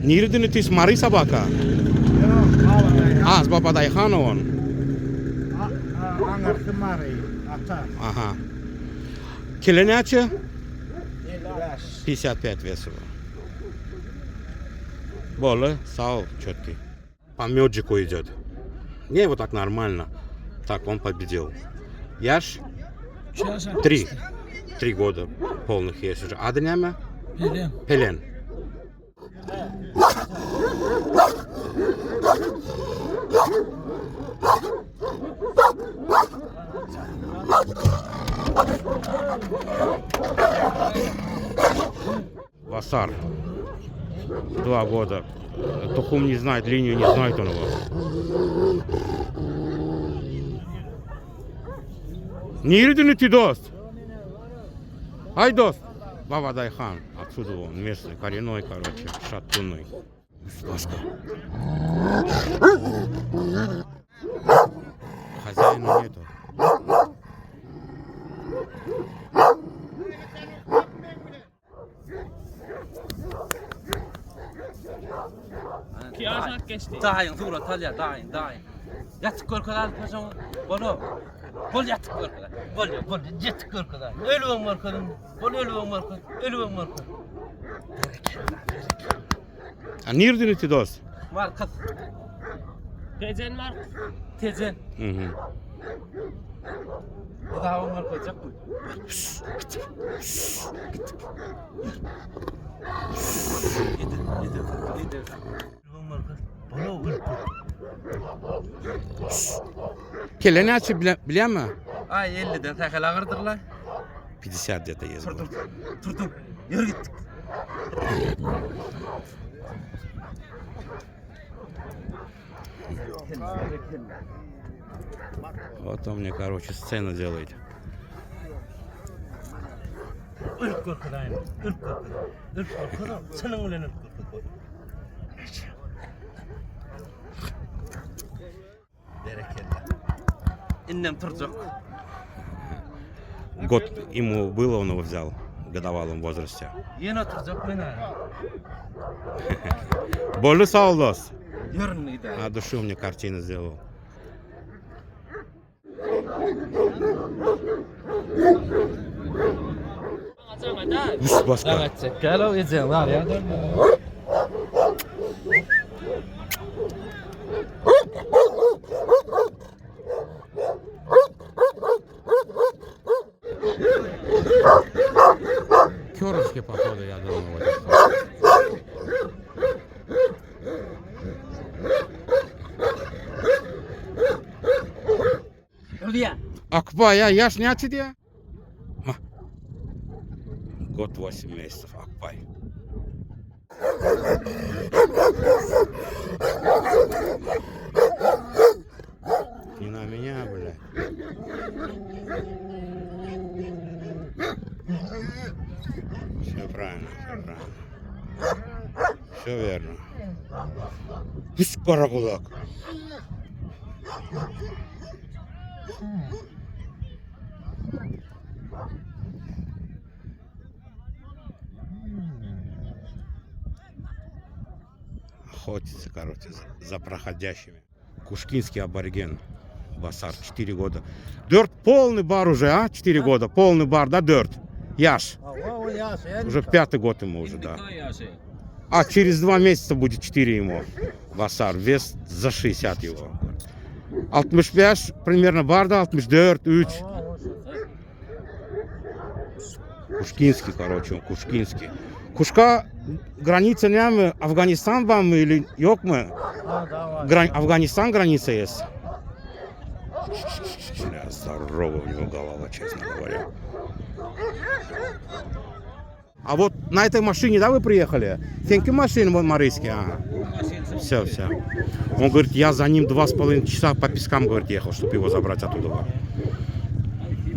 Nereden ötüs Mari Sabaka? Az Baba Dayhanov'un. Angartı Mari. Ata. Ага. Келеняче? 55. 55 весов. Бола, сал четкий. По меджику идет. Не, вот так нормально. Так, он победил. Яш? 3. 3 года полных есть уже. А днями? Пелен. Васар. 2 года. Тухум не знает, линию не знает он его. Nereden ты, дост? Ай, дост. Баба Дайхан. Отсюда он местный, коренной, короче, шатунный. Пашка. Хозяина нету. Dahin suura talya dahin. Yatık korkular paşam. Bol yatık korkular. Bol yatık korkular. Ölüyorum korkularım. Bol ölüyorum korkularım. Ölüyorum korkularım. А nereden ты, дост? Markız. Tezen var. Tezen. Угу. Bu da hava marka olacak mı? Yedir. Ölüyorum marka. Bol ölüyorum. Келеняче biliyor musun? Ay 50'den takıl ağırdılar. 50 где-то есть. Turdum. Yürü gittik. Вот он мне, короче, сцену делает. Irk korkudan, ırk korkudan, senin ulan ırk korkudan. Bereketli. İnnem turcuk. Год ему было, он его взял в годовалом возрасте. Yine turcuk beni. Более салдос. Yarın da. А души мне картину сделал. Üst başka. Evet, çeker o yiyeceğim var ya. Кёрышки, походу, я думаю. Рудия. Акба, я ж не отсидел. Год 8 месяцев, Акбай. Не на меня, блядь. Все правильно, все правильно. Все верно. Скоро кулак. Охотится, короче, за проходящими. Кушкинский абориген. Басар, 4 года. Дёрт, полный бар уже, а? 4 года, полный бар, да, Дёрт? Яш. Уже 5-й год ему уже, да. А через 2 месяца будет 4 ему. Басар, вес за 60 его. 65 примерно барда, 64, 3. Кушкинский, короче, он Кушкинский. Кушка граница не Афганистан вам или yok mu? Афганистан граница есть. Здорово у него голова, честно говоря. А вот на этой машине, да, вы приехали? Фенки машины, вон марийские. Ага. Все. Он говорит, я за ним 2,5 часа по пескам, говорит, ехал, чтобы его забрать оттуда.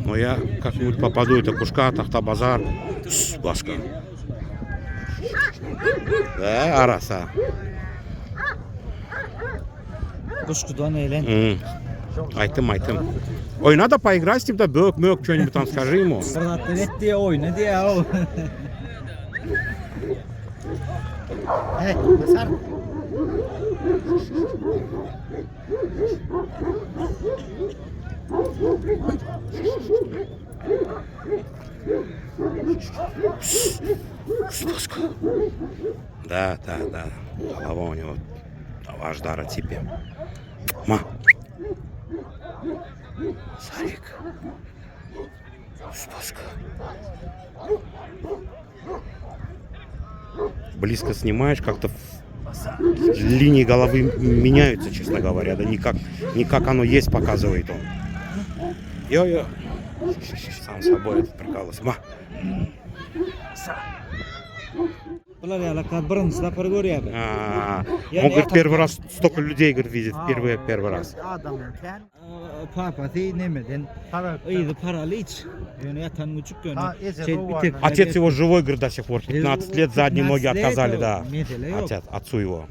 Но я как-нибудь попаду, это Кушка, Тахта-Базар, Башка. Да, араса. Kuşkudan eğlen. Айтым. Ой, надо поиграть с ним, да, бök, что-нибудь там скажи ему. Fırlattı et diye oyna diye o. Hey, basar. Да. Голова у него аж дара тебе. Ма. Сарик. Спаска. Близко снимаешь, как-то линии головы меняются, честно говоря. Да никак оно есть, показывает он. Йо-йо. Сам собой прикалывался. Ма. Bular yalaqqa birinchida pir ko'ryapti. Он говорит, первый раз столько людей, говорит, видит. Первый раз. Adam ekan. Papasi nimadan? Uyda paralич. Yani yatan uçuk Ha, yani. Отец его живой, говорит, до сих пор. 15 лет задние ноги отказали, да. Отцу его.